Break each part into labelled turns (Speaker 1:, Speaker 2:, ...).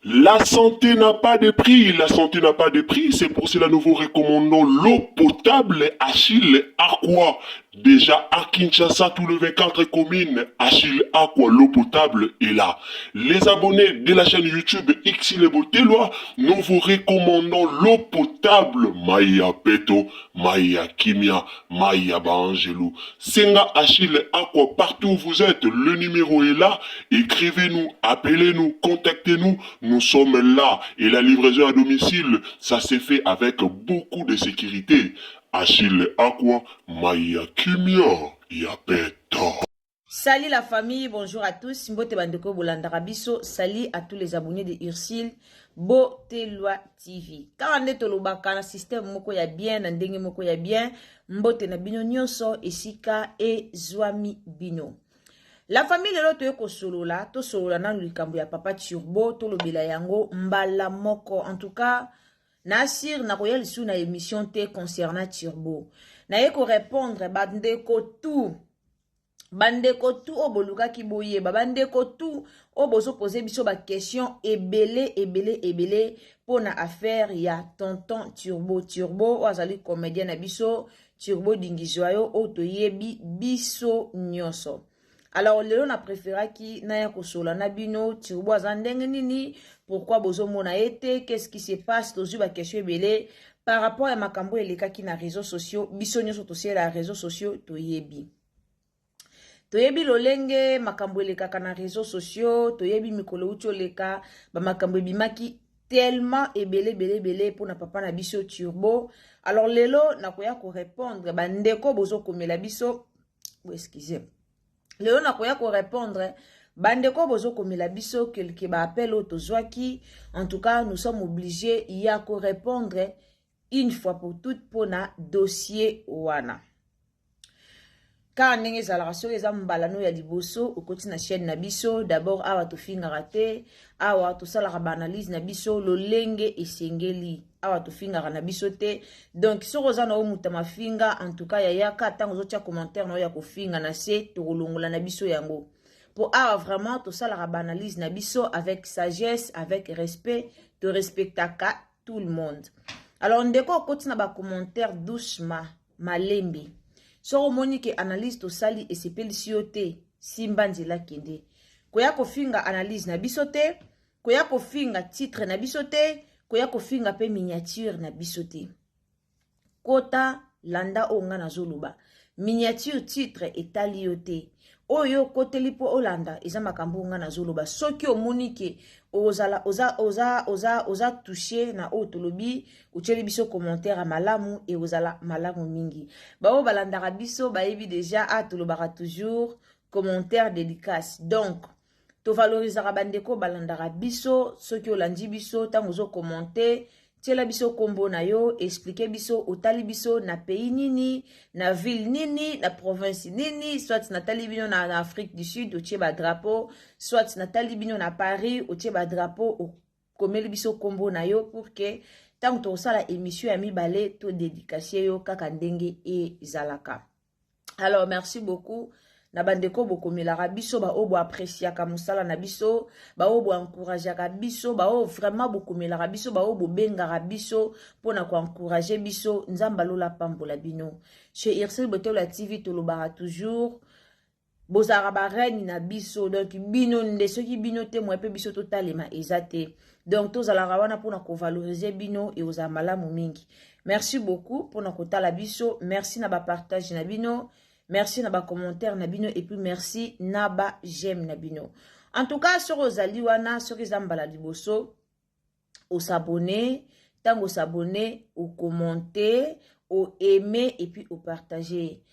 Speaker 1: La santé n'a pas de prix, la santé n'a pas de prix, c'est pour cela que nous vous recommandons l'eau potable Achille Aqua. Déjà à Kinshasa, tout le 24 communes, Achille Aqua, l'eau potable est là. Les abonnés de la chaîne YouTube Xile Botelwa, nous vous recommandons l'eau potable Maya Peto, Maya Kimia, Maya Bangelou. Senga Achille Aqua, partout où vous êtes, le numéro est là. Écrivez-nous, appelez-nous, contactez-nous. Nous sommes là et la livraison à domicile, ça s'est fait avec beaucoup de sécurité. Achille Aqua, Maya Kimia, Yapeta.
Speaker 2: Salut la famille, bonjour à tous. Mbote bandeko bolandaka biso. Salut à tous les abonnés de Ursile Botelwa TV. Quand on est au lobaka na système moko ya bien, na ndenge moko ya bien, mbote na bino nyonso esika e zwami bino. La famille lelo toyeko solola, to solola na likambo ya papa Turbo, to lobela yango mbala moko. En tout cas, Nasir na koya lisu na émission te concernant Turbo. Na yeko répondre bandeko tout. Bandeko tout o boluka ki boye, bandeko tout o bozo poser biso ba question ebele pona affaire ya tonton Turbo. Turbo wazali comédien na biso, Turbo dingizwayo o toyebi biso nyonso. Alors lelo na préféra ki na ya kosola na bino Turbo azandenge nini, pourquoi bozo mona ete, qu'est-ce qui se passe, tozu ba question ebele par rapport à makambo eleka ki na réseaux sociaux, biso nyonso tosie la réseaux sociaux toyebi. Toyebi lolenge makambo eleka na réseaux sociaux, toyebi mikolo ucho leka ba makambo bimaki tellement ebele pour na papa na biso Turbo. Alors lelo nakoya ko répondre bandeko bozo komela biso, excusez. Lelo nakoya ko répondre bandeko bozo komela biso quelque ba appel au tozwaki. En tout cas, nous sommes obligés ya ko répondre une fois pour toutes pour na dossier wana. Car ndenge ezalaka soki eza mbalano ya liboso okoti na chaîne na biso, d'abord awa tofingaka te, awa tosalaka ba analyse na biso lolenge esengeli, awa tofingaka na biso te. Donc soko oza na omuta mafinga, en tout cas yayaka tango ozotia commentaire na ya kofinga na se tokolongola na biso yango. Pour awa vraiment tosalaka ba analyse na biso avec sagesse, avec respect, to respectaka tout le monde. Alors ndeko okoti na ba commentaire doucement malembi. So moni ke analyse to sali esepeli siote simba nzela kende. Koya kofinga analyse na bisote, koya kofinga titre na bisote, koya kofinga pe miniature na bisote. Kota landa onga na zoluba. Miniature titre etali yote. Oyo kote lipo olanda eza makambo onga na zoluba. Soki omoni ke oza touché na otolobi ucheli biso commentaire malamu et ozala malamu mingi. Bao balandaka biso baebi déjà atolobaka toujours commentaire dédicace. Donc to valorisera bandeko balandaka biso soki olandi biso tango zo commenter tiela biso kombo na yo, expliquer biso otali biso na pays nini, na ville nini, na province nini, soit na tali bino na Afrique du Sud otie ba drapeau, soit na tali bino na Paris otie ba drapeau, komeli biso kombo na yo pour que tango to sala émission ya mibale to dédicacer yo kaka ndenge e zalaka. Alors merci beaucoup. Na bandeko bokomelaka biso ba obo appréciaka musala na biso, ba obo encourageaka biso, ba obo vraiment bokomelaka biso, ba obo bengaka biso pona ko encourager biso, nzamba lola pambola bino. Chez Ursile Botelwa TV tolobaka toujours bozara ba reine na biso, donc bino nde soki bino te mo pe biso totalema ezate. Donc tozalaka wana pona ko valoriser bino et oza malamu mingi. Merci beaucoup pona ko tala biso, merci na ba partage na bino. Merci na ba commentaire na bino et puis merci na ba j'aime na bino. En tout cas, sur ozali wana, sur izambala liboso, au s'abonner, tant au s'abonner, au commenter, au aimer et puis au partager.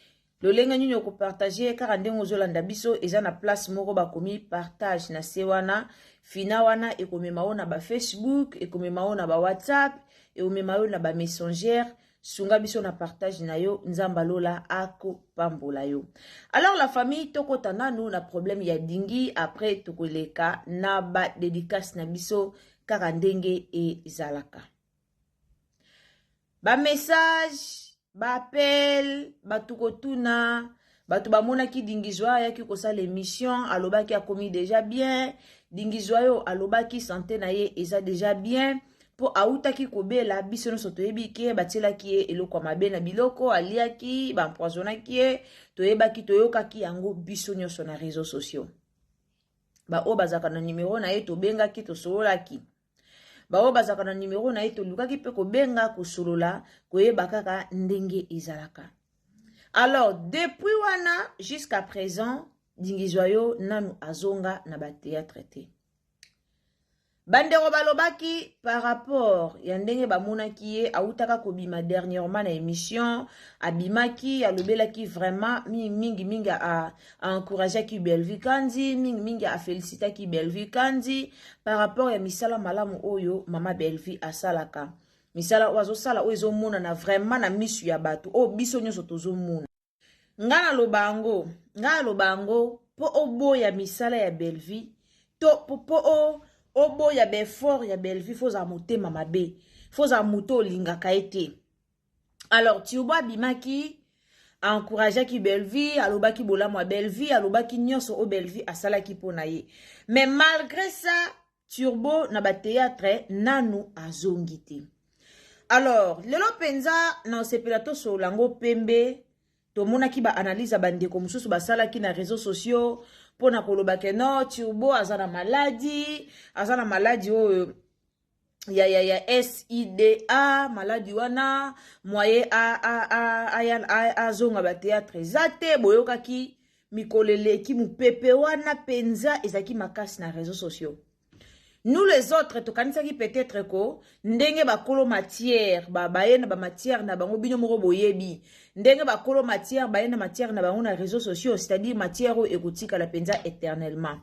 Speaker 2: Le lenga nini au partager car ande ngozolanda biso eza na place moko ba komi partage na se wana, fina wana e komema ona ba Facebook, e komema ona ba WhatsApp, e komema ona ba Messenger. Sunga biso na partage na yo, nzamba lola ako pambola yo. Alors la famille toko tana nous na problème ya dingi, après toko leka na ba dédicace na biso kaka ndenge e zalaka. Ba message, ba appel, ba tukotuna, Bato bamonaki Dingizwa yaki kosala l'émission, alobaki akomi déjà bien, Dingizwa yo alobaki santé na ye eza déjà bien, po autaki kobela biso nyonso toyebi ke batielaki ye eloko mabe na biloko aliaki bampoisonaki ye toyebaki toyokaki yango biso nyonso na réseaux sociaux. Oyo bazaka na numéro na ye tobengaki tosololaki. Oyo bazaka na numéro na ye tolukaki pe kobenga kosolola koyeba kaka ndenge ezalaka. Alors, depuis wana jusqu'à présent, Dingizwa yo nanu azonga na ba théâtre te. Bandero balobaki par rapport ya ndenge bamonaki ye autaka kobima dernièrement na émission abimaki alobelaki vraiment mingi a encouragé ki Bellevue Kandi mingi a félicité ki Bellevue Kandi par rapport ya misala malamu oyo mama Bellevue asalaka. Misala ozo sala ozo mona na vraiment na misu ya bato o biso nyonso tozo mona. Ngana lobango po obo ya misala ya Bellevue to po obo ya befort ya Bellevue foza motema mabe foza moto lingaka ete. Alors Turbo abimaki encouragé ki Bellevue alobaki bolamu ya Bellevue alobaki nyonso o Bellevue asalaki pona ye. Mais malgré ça Turbo na ba théâtre nanu azongite. Alors lelo penza na sepelato so lango pembe to monaki ba analyse bandeko mususu basalaki na réseaux sociaux pona kolobake no Turbo azana maladie oyo ya SIDA maladie wana moye a zonga ba théâtre zate boyokaki mikoleleki mupepe wana penza ezaki makasi na réseaux sociaux. Nous les autres tokanisaki peut-être ko ndenge bakolo matière baye na ba matière na bango bino moko boyebi ndenge bakolo matière baye na matière na bango na réseaux sociaux, c'est-à-dire matière o écotika la penza éternellement.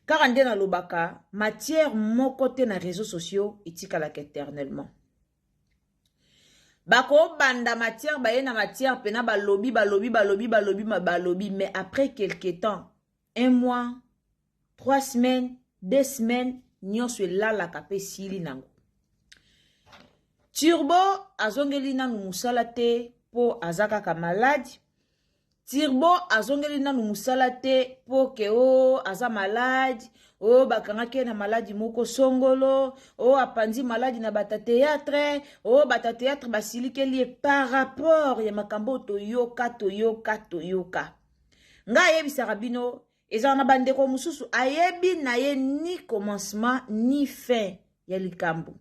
Speaker 2: Car ande na lobaka matière moko te na réseaux sociaux itika la éternellement. Bako banda matière baye na matière pena balobi mais après quelque temps 1 mois 3 semaines 2 semaines nyonso lala kape sili nango. Turbo azongeli nanu musala te po azaka ka malade. Turbo azongeli nanu musala te po ke o aza malade. O bakangaki na maladi moko songolo. O apandi maladi na bata théâtre. O bata théâtre basilike liye par rapport ya makambo toyoka. Nga yebisaka bino eza na bandeko mususu ayebi na ye ni commencement ni fin ya likambo.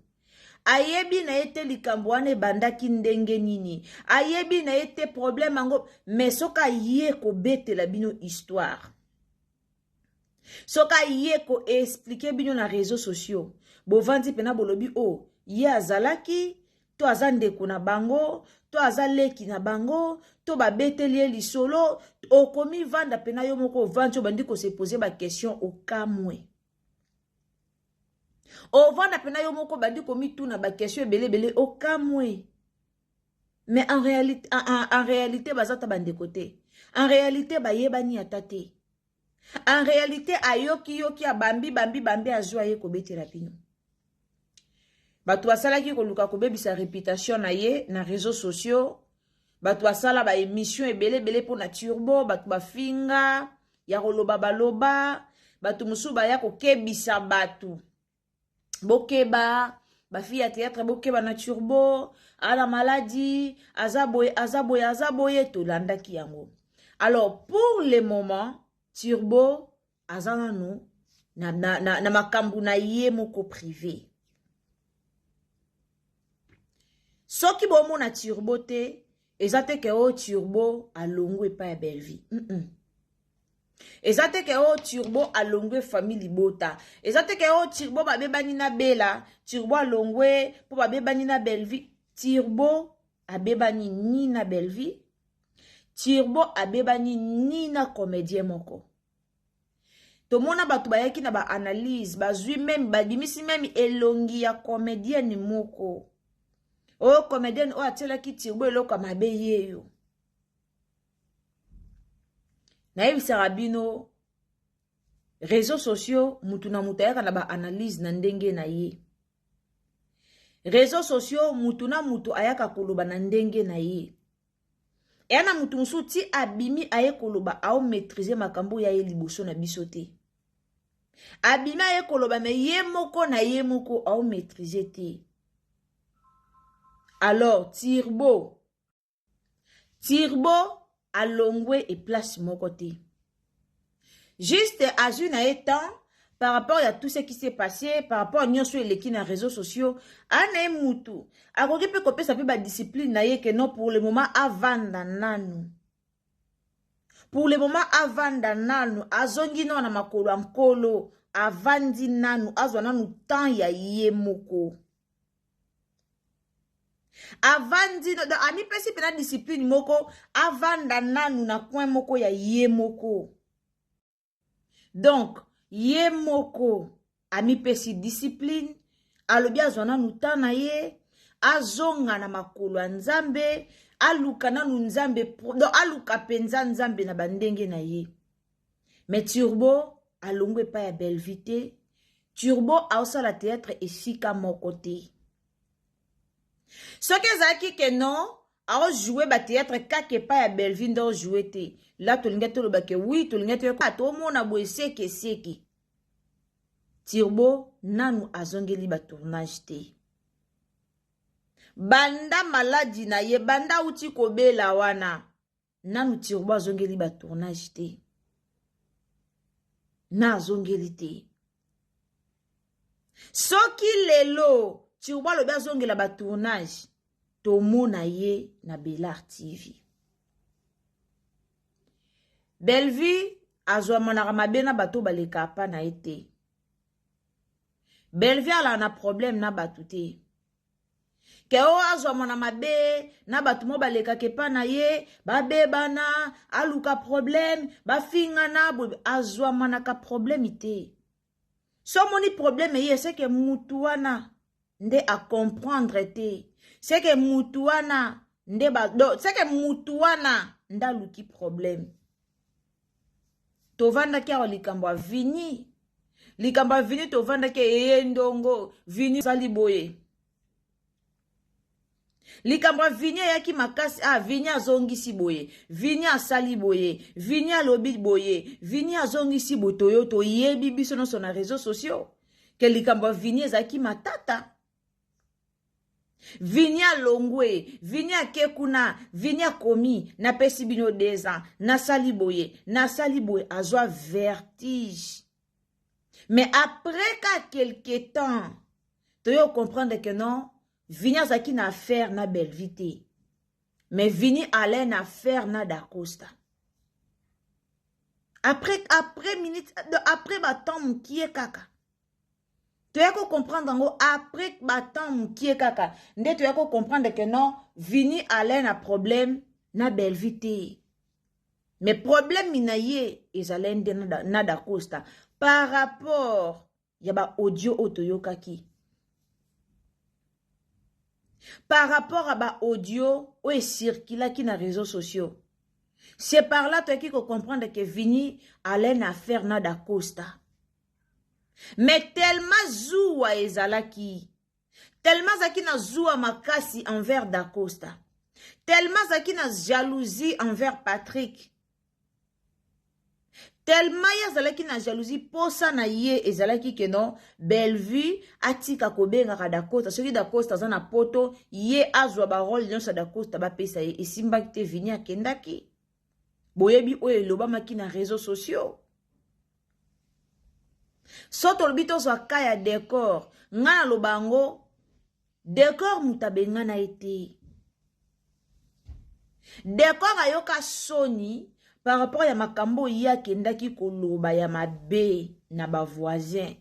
Speaker 2: Ayebi na ye te likambo wane bandaki ndenge nini. Ayebi na ye te problème ango mais soka ye ko betela bino histoire. Soka ye ko expliquer bino na réseaux sociaux. Bovandi pena bolobi o ye azalaki to azandeko na bango to azaleki na bango to babeteli lisolo okomi vanda pena yo moko vancho bandiko se poser ba question au kamwe. O vanda pena yo moko bandiko mituna ba question belé au kamwe. Mais en réalité bazata bandeko te. En réalité bayebani atate. En réalité ayoki abambi azwa ye ko betela pino. Bato basalaki koluka kobebisa réputation na ye na réseaux sociaux. Bato basala ba émission ebele po na Turbo, bato bafinga ya koloba baloba, bato musu ba ya kokebisa bato. Bokeba, ba fi ya théâtre bokeba na Turbo, ala maladie, azaboye to landaki yango. Alors pour le moment, Turbo azana no na makambu na ye moko privé. Soki bomo na Turbo te, ezate ke o Turbo alongwe pa ya Bellevue. Ezate ke o Turbo alongwe famille Bota. Ezate ke o Turbo babebani na Bella, Turbo alongwe po babebani na Bellevue. Turbo abebani ni na Bellevue. Turbo abebani ni na comédien moko. Tomona batu bayaki na ba analyse, bazui même badimisi même elongi ya comédien moko. O comédien o atela ki Turbo eloko mabe yeyo. Na yebisaka bino réseaux sociaux mutu na mutu ayaka na ba analyse na ndenge na ye. Réseaux sociaux mutu na mutu ayaka koloba na ndenge na ye. Yana mutu musu ti abimi aye koloba ao maîtriser makambo ya ye liboso na biso te. Abimi aye koloba me ye moko na ye moko ao maîtriser te. Alors Turbo alongwe et place moko te. Juste à une temps par rapport à tout ce qui s'est passé, par rapport à nyonso eleki na réseaux sociaux, anaye mutu akoki pe kopesa pe ba discipline na ye que non pour le moment avanda nanu. Pour le moment avanda nanu azongi no na makolo ankolo avandi nanu azwa nanu temps ya ye moko. Avandi no ami pesi pe na discipline moko avanda nanu na coin moko ya ye moko. Donc ye moko ami pesi discipline alobi azwana nuta na ye azonga na makolo ya nzambe aluka nanu nzambe aluka penza nzambe na bandenge na ye. Mais Turbo alongwe pa ya Belvite. Turbo aosala théâtre esika moko te. Ce que zaki que non a joué ba théâtre kake pa ya Belvin do jouer te. Là to linga to ba ke oui to linga to ko to mona boye seke. Turbo nanu azongeli ba tournage te. Banda maladi na ye banda uti kobela wana nanu Turbo azongeli ba tournage te. Na azongeli te. Soki lelo Turbo lo bazongela ba tournage tomona ye na Belar TV. Belvi azwa manaka mabe na bato baleka pa na ete. Belvi ala na problème na batu te. Ke o azwa mana mabe na batu mo baleka ke pa na ye babe bana aluka problème bafinga na azwa manaka problème te. So moni problème ye c'est que mutu wana nde a comprendre te. C'est que mutu wana nde ba c'est que mutu wana nda luki problème. Tovanda kia likambo vini. Likambo vini tovanda kia yeye ndongo vini saliboye. Likambo vini yaki makasi vini azongisi boye. Vini asali boye. Vini alobi boye. Vini azongisi botoyo to yebi biso no sona réseaux sociaux. Que likambo vini ezaki matata. Vini alongwe, vini akekuna, vini akomi, na pesi bino 2 ans, na saliboye, azwa vertige. Mais après qu'à quelque temps, tu vas comprendre que non, vini azaki na affaire na Belvite. Mais vini allait na affaire na Dacosta. Après batam qui est kaka. Tu as comprendre ngo après batam qui est kaka. Nde tu as comprendre que non, vini allait na problème na Belvite. Mais problème minaye ezalende na Dacosta par rapport ya ba audio otoyokaki. Par rapport à ba audio ou circulaki na réseaux sociaux. C'est par là tu as comprendre que vini allait na faire na Dacosta. Mais tellement zoua ezalaki. Tellement zaki na zoua makasi envers Dacosta. Tellement zaki na jalousie envers Patrick. Tellement yazalaki na jalousie posa na ye ezalaki que non Belvi atika kobenga Dacosta. Soki Dacosta za na poto ye azwa ba rôle nyonso Dacosta ba pesa ye esimbaki te vini akendaki. Boyebi oyo eloba maki na réseaux sociaux. Soto lobito zwa kaya décor ngana lobango décor mutabenga na ete. Décor ayoka soni par rapport ya makambo ya kendaki koloba ya mabe na ba voisin.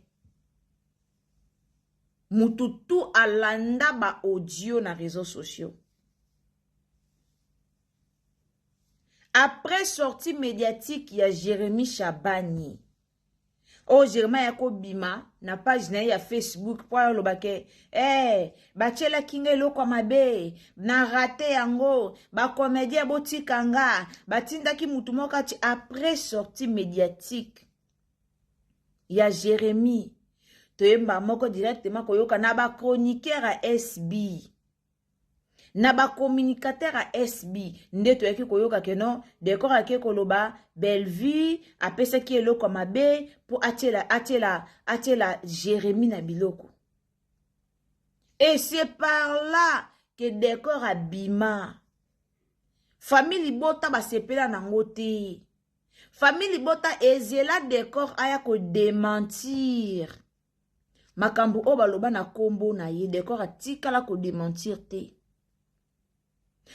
Speaker 2: Mututu alanda ba audio na réseaux sociaux. Après sortie médiatique ya Jérémy Chabani. Oh, Jérémy yako bima na page na ya Facebook pour lo bake bachela kinga eloko mabe na raté yango ba comédien botikanga batindaki mutu mokati après sortie médiatique ya Jérémy toyemba moko directement koyoka na ba chroniqueur à SB na ba communicateur a SB ndeto yaki koyoka ke non décor ake koloba Bellevue apesa ki eloko mabe pour atela Jérémie na biloko. Et c'est par là que décor a bima. Famille Bota ba sepela nango te. Famille Bota ezela décor aya ko démentir. Makambu o baloba na kombo na ye décor atikala ko démentir te.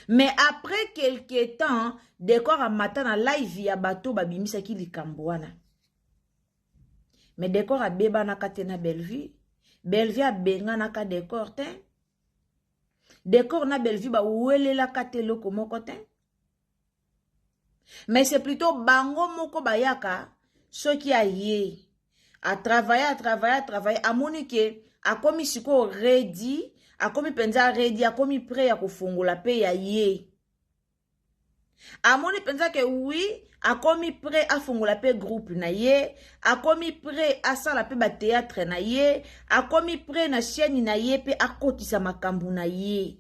Speaker 2: Mais après quelque temps, décor a matin na live ya bato babimisa ki likambo wana. Mais décor a beba na katena Bellevue. Bellevue a benga na ka décor te. Décor na Bellevue ba wele la kate loko moko te. Mais c'est plutôt bango moko bayaka ce qui a yé. A travailler, a monique, a commis siko ready, a commis penza ready, a commis prêt à kufungola pe ya yé. A moni penza que oui, a commis prêt à fungola pe groupe na yé, a commis prêt à sala pe ba théâtre na yé, a commis prêt na chaîne na yé pe a kotisa makambu na yé.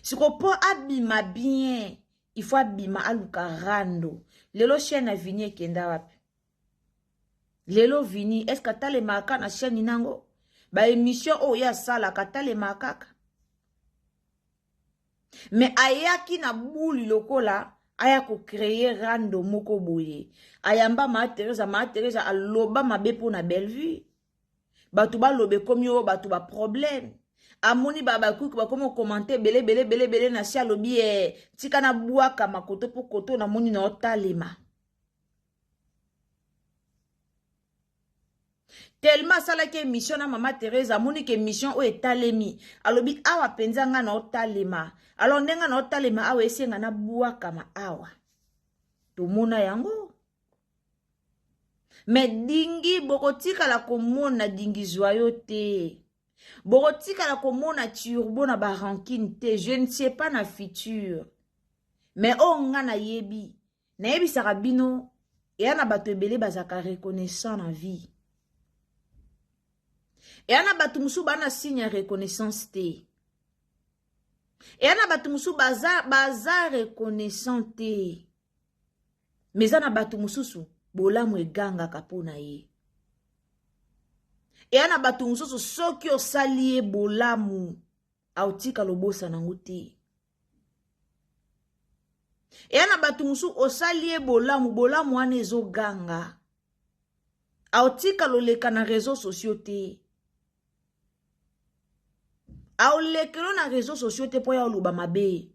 Speaker 2: Siko po abima bien, il faut abima aluka rando. Lelo chaîne a vini kenda wapi. Lelo vini, est-ce que t'as les maka na chaîne nango? Ba émission oh ya sala kata les makaka. Mais ayaki na bouli lokola, aya ko créer rando moko boye. Ayamba ma Teresa aloba mabe pour na Bellevue. Batu ba lobe komi o batu ba problème. Amoni baba kou ba komo commenter belé na sia lobi tika na buaka makoto po koto na moni na otalema. Tellement ça la ke mission na mama Teresa moni ke mission o etalemi alobi awa penzanga na otalema alors ndenga na otalema awa esenga na buaka ma awa to mona yango mais dingi bokotika la komona dingi joyau te bokotika la komona turbo na ba rankine te je ne sais pas na futur mais o nga na yebi sarabino et ana bato ebele bazaka reconnaissant na vie. Et ana batumusu bana signe reconnaissance te. Et ana batumusu baza reconnaissant te. Mais ana batumusu bolamu eganga kapona ye. Et ana batumusu soki osali bolamu autika lobosa nango te. Et ana batumusu osali bolamu ane zo ganga. Autika loleka na réseaux sociaux te. Aolekelo na réseaux sociaux te po ya oluba mabe.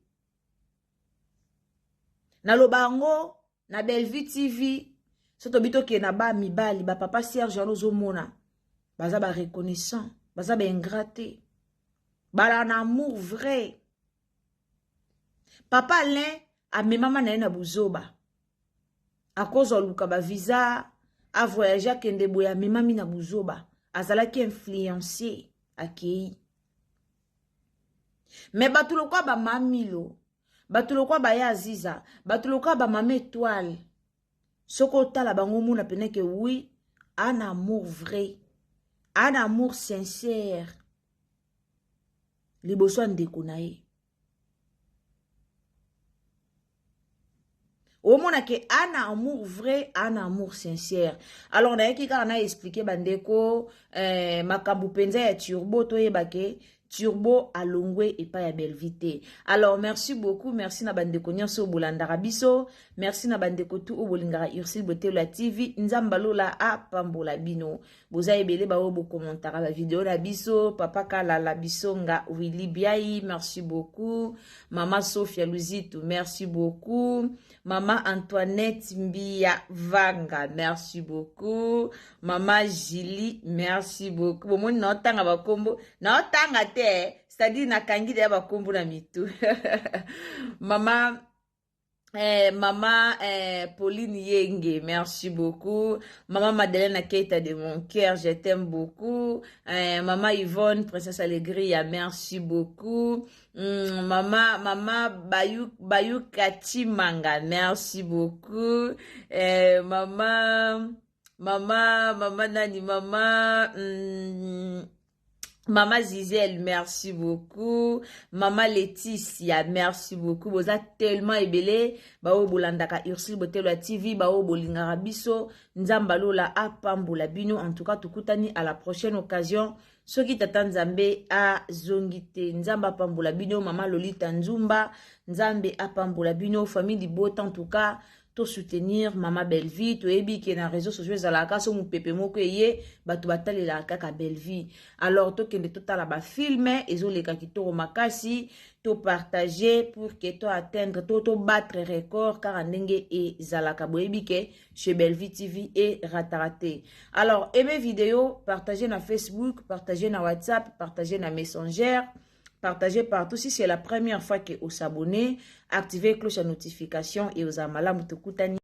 Speaker 2: Na lobango na Bellevue TV soto bito ke na ba mibali ba papa Serge Alozo mona baza ba reconnaissant baza ba ingraté bala na amour vrai. Papa Alain a memama na buzoba a cause oluka ba visa a voyager kende boya memami na buzoba azala ki influencier akei. Mais batulokwa ba mamilo, batulokwa ba ya Aziza, batulokwa ba mame étoile. Soko tala bango muna pene que oui, un amour vrai, un amour sincère. Liboso ndekunaye. Au mona que un amour vrai, un amour sincère. Alors na yeki kana expliquer bandeko makambu penza ya turbo to yebake Turbo alongwe et pas ya Bellevue. Alors merci beaucoup, merci na bandeko nyonso bolandaka biso, merci na bandeko tu o bolingaka Ursil Botelo TV, nzambalo la a pambola bino. Boza ebele ba bo commentara ba vidéo la biso, papa kala la biso nga Willy Biayi, merci beaucoup. Maman Sophia Luzitu, merci beaucoup. Maman Antoinette Mbia Vanga, merci beaucoup. Maman Julie, merci beaucoup. Bon, moi, n'otanga ba kombo, n'otanga te, c'est-à-dire na kangi de ba kombo na mitu. Maman, Maman Pauline Yenge, merci beaucoup. Maman Madeleine Keita de mon cœur, je t'aime beaucoup. Maman Yvonne, Princesse Allegria, merci beaucoup. Maman Bayou Katimanga, merci beaucoup. Maman Nani, Maman Zizel, merci beaucoup. Maman Laetitia, merci beaucoup. Vous êtes tellement ébélé. Bao bolandaka Ursil Botelwa TV, bao bolingara biso. Nzambalola apambola bino. En tout cas, tukutani à la prochaine occasion. Soki tata Nzambe a zongite. Nzamba apambola bino. Maman Lolita Nzumba. Nzambe apambola bino. Famille Dibot, en tout cas. To soutenir Mama Bellevie, to ebi qui est dans les réseaux sociaux zalaka so mu pepe moko ye batu batali la kaka Bellevie. Alors to kende to tala ba filmer ezo leka kitoko makasi to partager pour que to atteindre to battre record car ndenge e zalaka boyebi ke chez Bellevie TV et rataraté. Alors aimez vidéo, partagez na Facebook, partagez na WhatsApp, partagez na Messenger. Partagez partout. Si c'est la première fois que vous vous abonnez, activez la cloche de notification et vous amala mutukutani.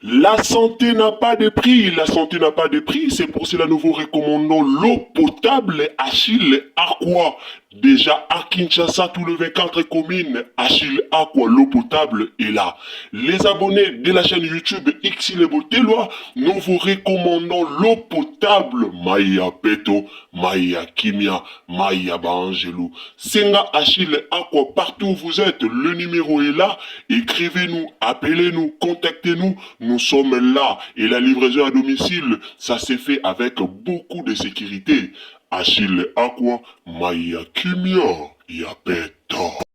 Speaker 1: La santé n'a pas de prix, la santé n'a pas de prix, c'est pour cela nous vous recommandons l'eau potable Achille Aqua. Déjà à Kinshasa, tout le 24 communes, Achille Aqua, l'eau potable est là. Les abonnés de la chaîne YouTube Xile Botelwa, nous vous recommandons l'eau potable Maya Peto, Maya Kimia, Maya Bangelou. Senga Achille Aqua, partout où vous êtes, le numéro est là. Écrivez-nous, appelez-nous, contactez-nous. Nous sommes là et la livraison à domicile, ça s'est fait avec beaucoup de sécurité. Achille Aqua, Maya Kimia, Yapeto.